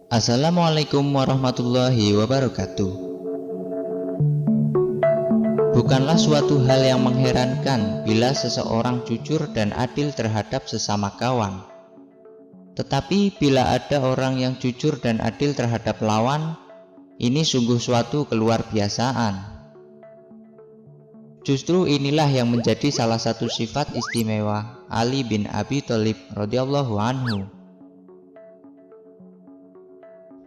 Assalamualaikum warahmatullahi wabarakatuh. Bukanlah suatu hal yang mengherankan bila seseorang jujur dan adil terhadap sesama kawan. Tetapi bila ada orang yang jujur dan adil terhadap lawan, ini sungguh suatu keluar biasaan. Justru inilah yang menjadi salah satu sifat istimewa Ali bin Abi Thalib radhiyallahu anhu.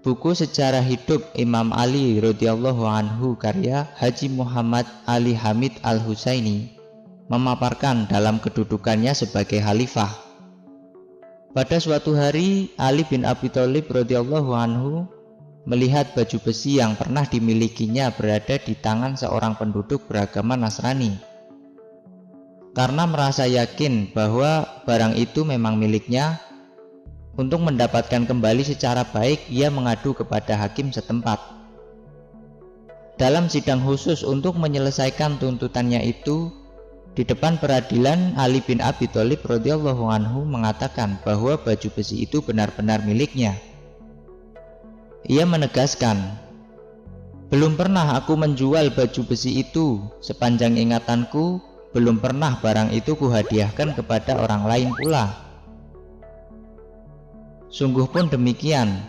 Buku sejarah hidup Imam Ali radhiyallahu anhu karya Haji Muhammad Ali Hamid Al-Husaini memaparkan dalam kedudukannya sebagai khalifah. Pada suatu hari, Ali bin Abi Thalib radhiyallahu anhu melihat baju besi yang pernah dimilikinya berada di tangan seorang penduduk beragama Nasrani. Karena merasa yakin bahwa barang itu memang miliknya, untuk mendapatkan kembali secara baik, ia mengadu kepada hakim setempat. Dalam sidang khusus untuk menyelesaikan tuntutannya itu, di depan peradilan, Ali bin Abi Thalib radhiyallahu anhu mengatakan bahwa baju besi itu benar-benar miliknya. Ia menegaskan, "Belum pernah aku menjual baju besi itu. Sepanjang ingatanku, belum pernah barang itu kuhadiahkan kepada orang lain pula." Sungguh pun demikian,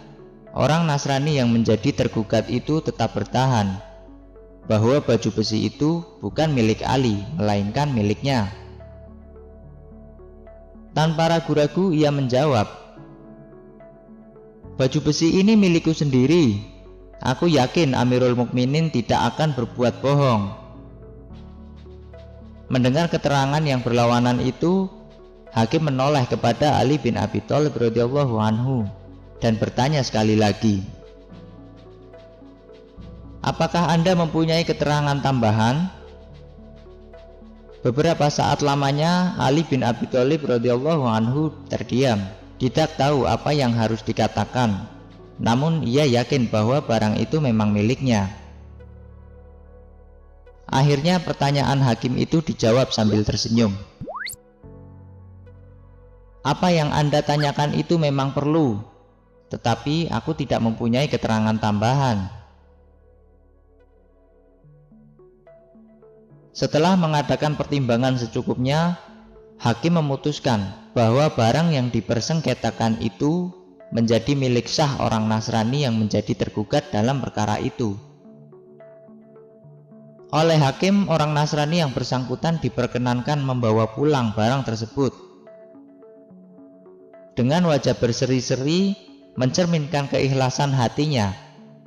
orang Nasrani yang menjadi tergugat itu tetap bertahan bahwa baju besi itu bukan milik Ali, melainkan miliknya. Tanpa ragu-ragu ia menjawab, "Baju besi ini milikku sendiri. Aku yakin Amirul Mukminin tidak akan berbuat bohong." Mendengar keterangan yang berlawanan itu, hakim menoleh kepada Ali bin Abi Thalib radhiyallahu anhu dan bertanya sekali lagi, "Apakah Anda mempunyai keterangan tambahan?" Beberapa saat lamanya Ali bin Abi Thalib radhiyallahu anhu terdiam, tidak tahu apa yang harus dikatakan. Namun ia yakin bahwa barang itu memang miliknya. Akhirnya pertanyaan hakim itu dijawab sambil tersenyum, "Apa yang Anda tanyakan itu memang perlu, tetapi aku tidak mempunyai keterangan tambahan." Setelah mengadakan pertimbangan secukupnya, hakim memutuskan bahwa barang yang dipersengketakan itu menjadi milik sah orang Nasrani yang menjadi tergugat dalam perkara itu. Oleh hakim, orang Nasrani yang bersangkutan diperkenankan membawa pulang barang tersebut. Dengan wajah berseri-seri mencerminkan keikhlasan hatinya,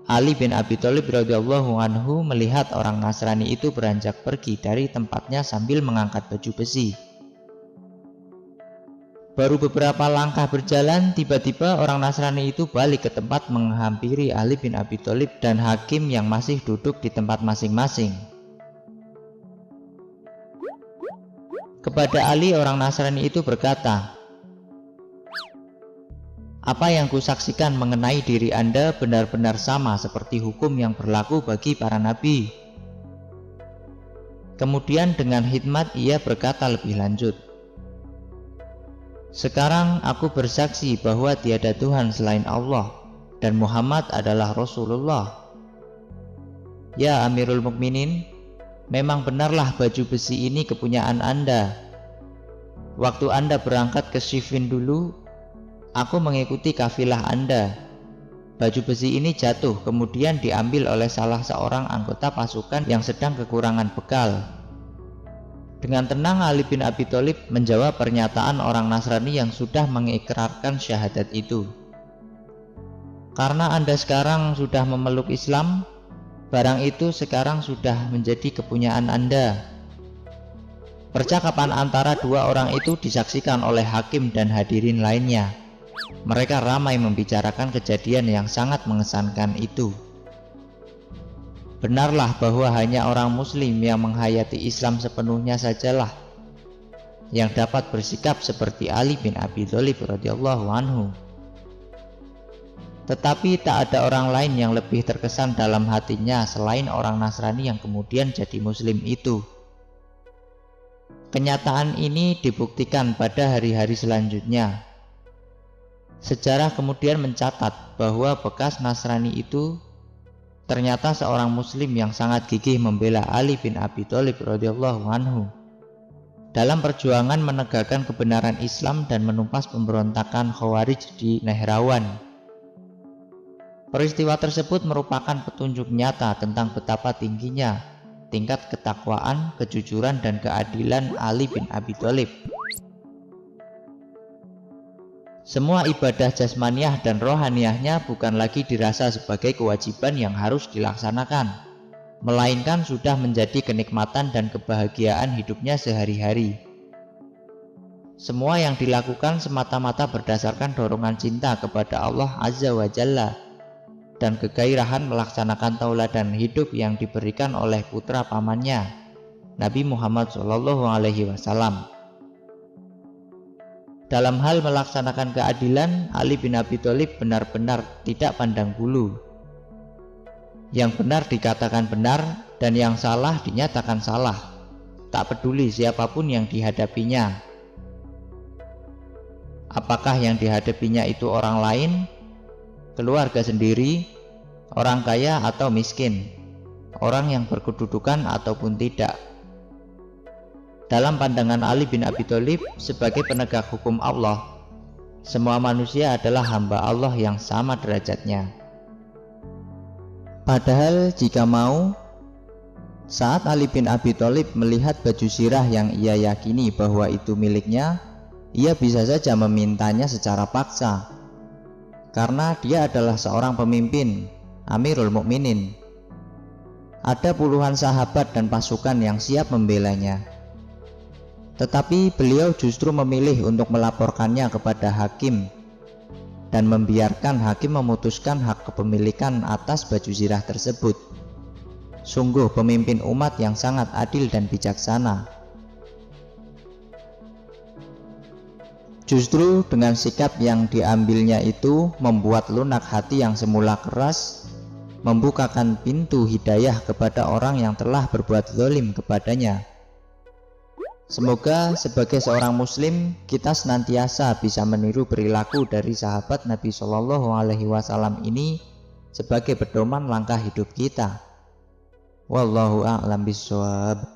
Ali bin Abi Thalib radhiyallahu anhu melihat orang Nasrani itu beranjak pergi dari tempatnya sambil mengangkat baju besi. Baru beberapa langkah berjalan, tiba-tiba orang Nasrani itu balik ke tempat menghampiri Ali bin Abi Thalib dan hakim yang masih duduk di tempat masing-masing. Kepada Ali, orang Nasrani itu berkata, "Apa yang kusaksikan mengenai diri Anda benar-benar sama seperti hukum yang berlaku bagi para nabi." Kemudian dengan hikmat ia berkata lebih lanjut, "Sekarang aku bersaksi bahwa tiada Tuhan selain Allah dan Muhammad adalah Rasulullah. Ya Amirul Mukminin, memang benarlah baju besi ini kepunyaan Anda. Waktu Anda berangkat ke Siffin dulu, aku mengikuti kafilah Anda. Baju besi ini jatuh kemudian diambil oleh salah seorang anggota pasukan yang sedang kekurangan bekal." Dengan tenang Ali bin Abi Thalib menjawab pernyataan orang Nasrani yang sudah mengikrarkan syahadat itu. "Karena Anda sekarang sudah memeluk Islam, barang itu sekarang sudah menjadi kepunyaan Anda." Percakapan antara dua orang itu disaksikan oleh hakim dan hadirin lainnya. Mereka ramai membicarakan kejadian yang sangat mengesankan itu. Benarlah bahwa hanya orang muslim yang menghayati Islam sepenuhnya sajalah yang dapat bersikap seperti Ali bin Abi Thalib radhiyallahu anhu. Tetapi tak ada orang lain yang lebih terkesan dalam hatinya selain orang Nasrani yang kemudian jadi muslim itu. Kenyataan ini dibuktikan pada hari-hari selanjutnya. Sejarah kemudian mencatat bahwa bekas Nasrani itu ternyata seorang muslim yang sangat gigih membela Ali bin Abi Thalib radhiyallahu anhu dalam perjuangan menegakkan kebenaran Islam dan menumpas pemberontakan Khawarij di Nehrawan. Peristiwa tersebut merupakan petunjuk nyata tentang betapa tingginya tingkat ketakwaan, kejujuran, dan keadilan Ali bin Abi Thalib. Semua ibadah jasmaniah dan rohaniahnya bukan lagi dirasa sebagai kewajiban yang harus dilaksanakan, melainkan sudah menjadi kenikmatan dan kebahagiaan hidupnya sehari-hari. Semua yang dilakukan semata-mata berdasarkan dorongan cinta kepada Allah Azza wa Jalla dan kegairahan melaksanakan tauladan hidup yang diberikan oleh putra pamannya, Nabi Muhammad SAW. Dalam hal melaksanakan keadilan, Ali bin Abi Thalib benar-benar tidak pandang bulu. Yang benar dikatakan benar dan yang salah dinyatakan salah, tak peduli siapapun yang dihadapinya. Apakah yang dihadapinya itu orang lain, keluarga sendiri, orang kaya atau miskin, orang yang berkedudukan ataupun tidak. Dalam pandangan Ali bin Abi Thalib sebagai penegak hukum Allah, semua manusia adalah hamba Allah yang sama derajatnya. Padahal jika mau, saat Ali bin Abi Thalib melihat baju sirah yang ia yakini bahwa itu miliknya, ia bisa saja memintanya secara paksa, karena dia adalah seorang pemimpin, Amirul Mukminin. Ada puluhan sahabat dan pasukan yang siap membelanya. Tetapi beliau justru memilih untuk melaporkannya kepada hakim dan membiarkan hakim memutuskan hak kepemilikan atas baju sirah tersebut. Sungguh pemimpin umat yang sangat adil dan bijaksana. Justru dengan sikap yang diambilnya itu membuat lunak hati yang semula keras, membukakan pintu hidayah kepada orang yang telah berbuat zalim kepadanya. Semoga sebagai seorang muslim kita senantiasa bisa meniru perilaku dari sahabat Nabi SAW ini sebagai pedoman langkah hidup kita. Wallahu a'lam bishawab.